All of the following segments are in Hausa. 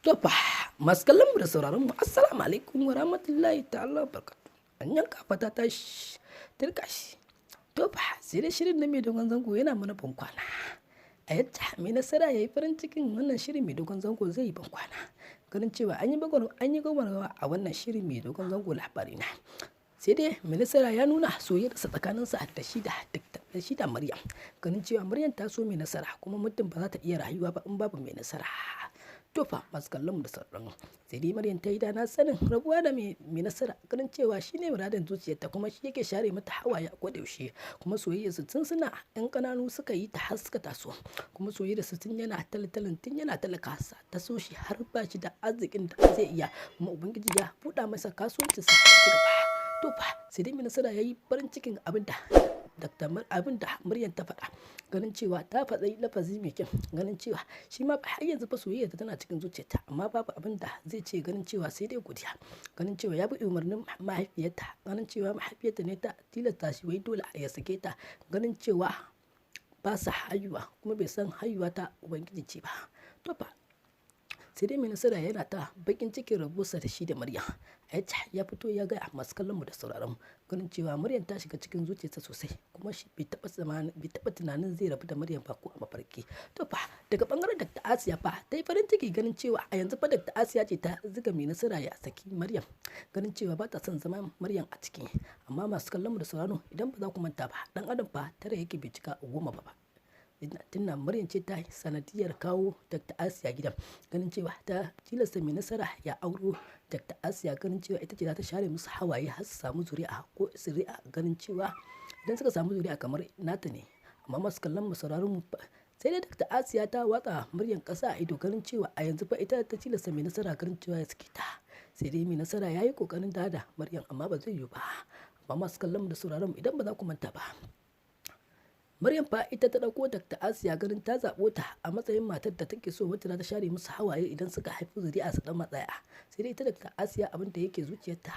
To fa, masu kallon mu da sauraron mu assalamu alaikum wa rahmatullahi ta'ala barkatu. An yanka fata ta shi. To fa, sai dai shirin na mai dogon zango yana mana bankwana. A yadda mai nasara ya yi farin cikin wannan shirin mai dogon zango zai yi bankwana. Ganin cewa an yi gwagwarmawa a wannan shirin mai dogon zango labari na. Sai dai mai nasara ya nuna soyayyarsa tsakaninsa da shi da Maryam. Ganin cewa Maryam ta so mai nasara kuma mutum ba za ta iya rayuwa ba in babu mai nasara. To fa masu kallon mu da sauraron sai dai Maryam ta yi dana sanin rabuwa da mai nasara ganin cewa shi ne muradin zuciyarta kuma shi yake share mata hawaye a koda yaushe kuma soyayyarsu tun suna yan kananu suka yi ta har suka taso kuma soyayyarsu tun yana tun yana talaka ta so shi har ba shi da arzikin da zai iya kuma ubangiji ya buɗa masa kasuwanci sa ci gaba. To fa sai dai mai nasara ya yi farin cikin abin da Maryam ta faɗa ganin cewa ta faɗi lafazi mai kyau ganin cewa shi ma har yanzu fa soyayya tana cikin zuciyarta amma babu abin da zai ce ganin cewa sai dai godiya ganin cewa ya bi umarnin mahaifiyarta ganin cewa mahaifiyarta ne ta tilasta shi wai dole ya sake ta ganin cewa ba sa haihuwa kuma bai san haihuwa ta ubangiji ce ba. To fa sai dai mai nasara yana ta bakin cikin rabuwarsa da shi da Maryam ya fito ya ga masu kallon mu da sauraron mu ganin cewa Maryam ta shiga cikin zuciyarsa sosai kuma shi bai taba tunanin zai rabu da Maryam ba ko a mafarki. To fa daga bangaren Dr. Asiya fa ta yi farin ciki ganin cewa a yanzu fa Dr. Asiya ce ta zuga mai nasara ya saki Maryam ganin cewa ba ta son zama Maryam a ciki amma masu kallon mu da sauraron idan ba za ku manta ba dan adam fa tare yake bai cika goma ba. Tunna Maryam ce ta sanadiyar kawo Dr. Asiya gidan ganin cewa ta tilasta mai nasara ya auro Dr. Asiya ganin cewa ita ce za ta share musu hawaye har su samu zuri'a ko zuri'a ganin cewa idan suka samu zuri'a kamar nata ne amma masu kallon mu sauraron mu sai dai Dr. Asiya ta watsa Maryam kasa a ido ganin cewa a yanzu fa ita ta tilasta mai nasara ganin cewa ya saki ta sai dai mai nasara ya yi kokarin da Maryam amma ba zai yiwu ba amma masu kallon mu da sauraron mu idan ba za ku manta ba Maryam fa ita ta ɗauko Dr. Asiya ganin ta zaɓo ta a matsayin matar da take so wacce za ta share musu hawaye idan suka haifi zuri'a su dan matsaya. Sai dai ita Dr. Asiya abin da yake zuciyarta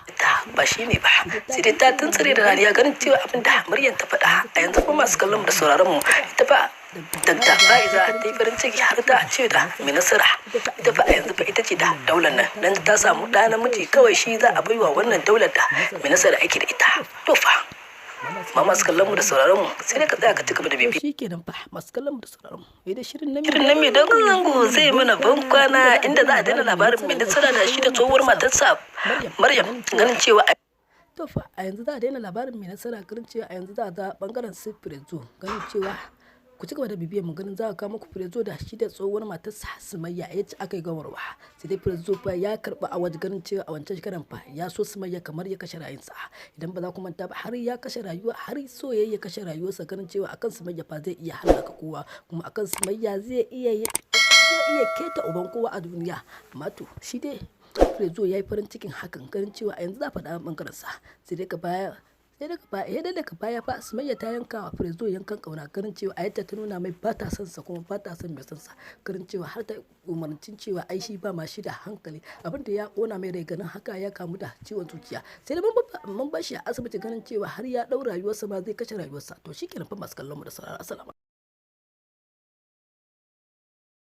ba shi ne ba. Sai dai ta tuntsire da rariya ganin cewa abin da Maryam ta faɗa a yanzu kuma masu kallon da sauraron mu ita fa Dr. Faiza ta yi farin ciki har ta ce da mai nasara ita fa a yanzu fa ita ce da daular nan dan ta samu ɗa namiji kawai shi za a baiwa wannan daular da mai nasara ake da ita. To fa ma masu kallon mu da sauraron mu sai dai ka tsaya ka ci gaba da bibi shi kenan fa masu kallon mu da sauraron mu da shirin nan mai dogon zango zai mana ban kwana inda za a daina labarin mai nasara da shi da tsohuwar matarsa Maryam ganin cewa to fa a yanzu za a daina labarin mai nasara ganin cewa a yanzu za a ga bangaren Sifrezo ganin cewa ku ci gaba da bibiyar mu ganin za ka kawo muku Firezo da shi da tsohuwar matarsa Sumayya yace aka yi gawarwa sai dai Firezo fa ya karba a waje ganin cewa a wancan shekaran fa ya so Sumayya kamar ya kashe rayuwarsa idan ba za ku manta ba har ya kashe rayuwa har so ya kashe rayuwarsa ganin cewa akan Sumayya fa zai iya halaka kowa kuma akan Sumayya zai iya keta uban kowa a duniya amma to shi dai Firezo ya yi farin cikin hakan ganin cewa a yanzu za faɗa bangaren sa sai dai daga baya fa Sumayya ta yanka wa Firezo yankan kauna ganin cewa a yadda ta nuna mai ba ta son sa kuma ba ta son mai son sa ganin cewa har ta umarcin cewa ai shi ba ma shi da hankali abin da ya kona mai rai ganin haka ya kamu da ciwon zuciya sai da mun bar shi a asibiti ganin cewa har ya dau rayuwarsa ma zai kashe rayuwarsa to shikenan fa masu kallon mu da saurara assalamu